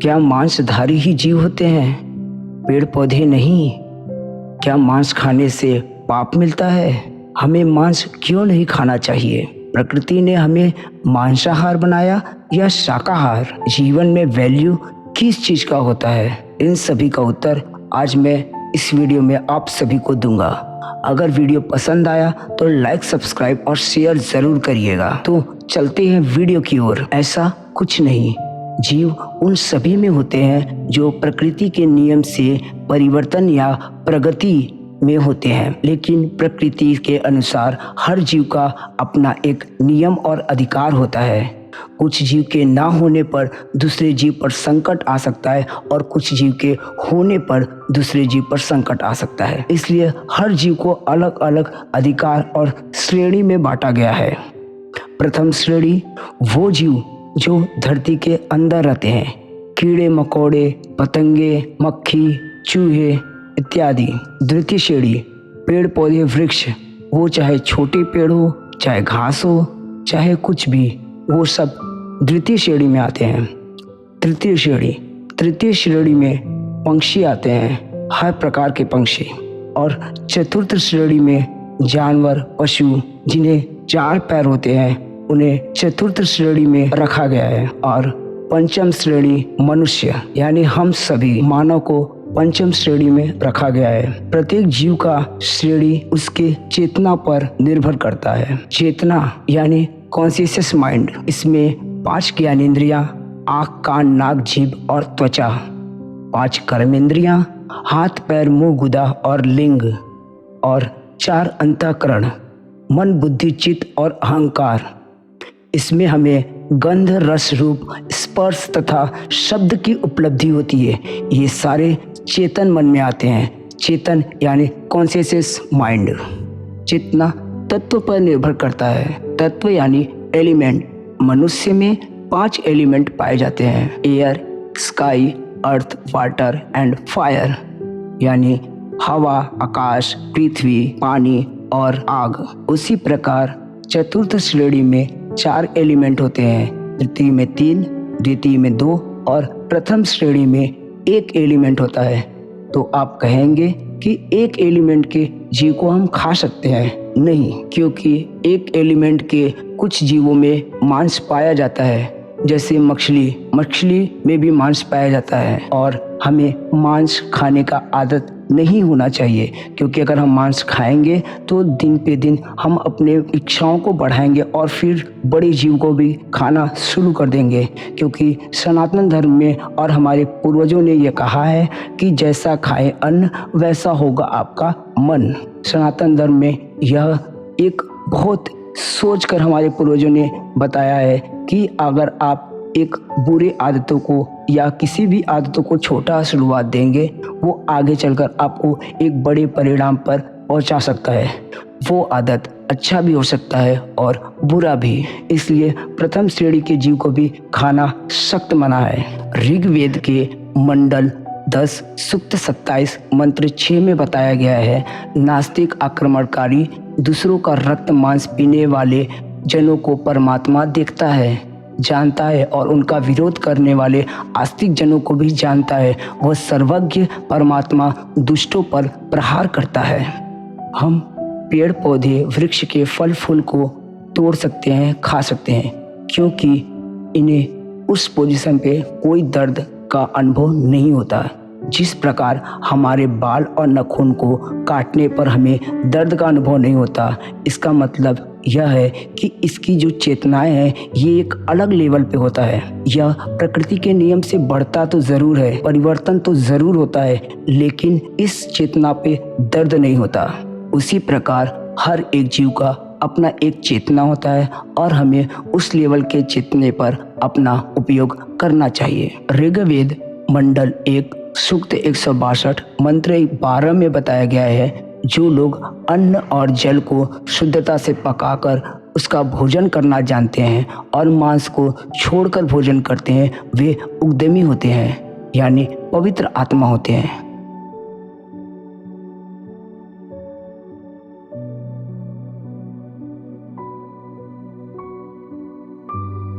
क्या मांसधारी ही जीव होते हैं, पेड़ पौधे नहीं? क्या मांस खाने से पाप मिलता है? हमें मांस क्यों नहीं खाना चाहिए? प्रकृति ने हमें मांसाहार बनाया या शाकाहार? जीवन में वैल्यू किस चीज का होता है? इन सभी का उत्तर आज मैं इस वीडियो में आप सभी को दूंगा। अगर वीडियो पसंद आया तो लाइक, सब्सक्राइब और शेयर जरूर करिएगा। तो चलते हैं वीडियो की ओर। ऐसा कुछ नहीं, जीव उन सभी में होते हैं जो प्रकृति के नियम से परिवर्तन या प्रगति में होते हैं, लेकिन प्रकृति के अनुसार हर जीव का अपना एक नियम और अधिकार होता है। कुछ जीव के ना होने पर दूसरे जीव पर संकट आ सकता है और कुछ जीव के होने पर दूसरे जीव पर संकट आ सकता है। इसलिए हर जीव को अलग अलग अधिकार और श्रेणी में बांटा गया है। प्रथम श्रेणी वो जीव जो धरती के अंदर रहते हैं, कीड़े मकोड़े, पतंगे, मक्खी, चूहे इत्यादि। द्वितीय श्रेणी पेड़ पौधे वृक्ष, वो चाहे छोटे पेड़ हो, चाहे घास हो, चाहे कुछ भी, वो सब द्वितीय श्रेणी में आते हैं। तृतीय श्रेणी में पंक्षी आते हैं, हर प्रकार के पंक्षी। और चतुर्थ श्रेणी में जानवर, पशु जिन्हें 4 पैर होते हैं, उन्हें चतुर्थ श्रेणी में रखा गया है। और पंचम श्रेणी मनुष्य यानी हम सभी मानव को पंचम श्रेणी में रखा गया है। प्रत्येक जीव का श्रेणी उसके चेतना पर निर्भर करता है। चेतना यानी कॉन्शियस माइंड, इसमें 5 ज्ञानेंद्रियां, आँख, कान, नाक, जीभ और त्वचा, 5 कर्मेंद्रियां, हाथ, पैर, मुंह, गुदा और लिंग, और 4 अंतःकरण, मन, बुद्धि, चित्त और अहंकार। इसमें हमें गंध, रस, रूप, स्पर्श तथा शब्द की उपलब्धि होती है। ये सारे चेतन मन में आते हैं। चेतन यानी कॉन्शियस माइंड। चेतना तत्व पर निर्भर करता है। तत्व यानी एलिमेंट। मनुष्य में 5 एलिमेंट पाए जाते हैं, air, sky, earth, water and fire, यानी हवा, आकाश, पृथ्वी, पानी और आग। उसी प्रकार चतुर्थ श्रेणी में 4 एलिमेंट होते हैं। तृतीय में 3, द्वितीय में 2 और प्रथम श्रेणी में 1 एलिमेंट होता है। तो आप कहेंगे कि 1 एलिमेंट के जीव को हम खा सकते हैं? नहीं, क्योंकि 1 एलिमेंट के कुछ जीवों में मांस पाया जाता है, जैसे मछली में भी मांस पाया जाता है। और हमें मांस खाने का आदत नहीं होना चाहिए, क्योंकि अगर हम मांस खाएंगे तो दिन पे दिन हम अपने इच्छाओं को बढ़ाएंगे और फिर बड़े जीव को भी खाना शुरू कर देंगे। क्योंकि सनातन धर्म में और हमारे पूर्वजों ने यह कहा है कि जैसा खाए अन्न वैसा होगा आपका मन। सनातन धर्म में यह एक बहुत सोच कर हमारे पूर्वजों ने बताया है कि अगर आप एक बुरे आदतों को या किसी भी आदतों को छोटा शुरुआत देंगे, वो आगे चलकर आपको एक बड़े परिणाम पर पहुंचा सकता है। वो आदत अच्छा भी हो सकता है और बुरा भी। इसलिए प्रथम श्रेणी के जीव को भी खाना सख्त मना है। ऋग्वेद के मंडल 10 सूक्त 27 मंत्र 6 में बताया गया है, नास्तिक, आक्रमणकारी, दूसरों का रक्त मांस पीने वाले जनों को परमात्मा देखता है, जानता है और उनका विरोध करने वाले आस्तिक जनों को भी जानता है। वह सर्वज्ञ परमात्मा दुष्टों पर प्रहार करता है। हम पेड़ पौधे वृक्ष के फल फूल को तोड़ सकते हैं, खा सकते हैं, क्योंकि इन्हें उस पोजीशन पे कोई दर्द का अनुभव नहीं होता। जिस प्रकार हमारे बाल और नाखून को काटने पर हमें दर्द का अनुभव नहीं होता, इसका मतलब यह है कि इसकी जो चेतनाएं हैं ये एक अलग लेवल पे होता है। यह प्रकृति के नियम से बढ़ता तो जरूर है, परिवर्तन तो जरूर होता है, लेकिन इस चेतना पे दर्द नहीं होता। उसी प्रकार हर एक जीव का अपना एक चेतना होता है और हमें उस लेवल के चेतने पर अपना उपयोग करना चाहिए। ऋग्वेद मंडल 1 सूक्त 162 मंत्र 12 में बताया गया है, जो लोग अन्न और जल को शुद्धता से पकाकर उसका भोजन करना जानते हैं और मांस को छोड़कर भोजन करते हैं, वे उद्यमी होते हैं, यानी पवित्र आत्मा होते हैं।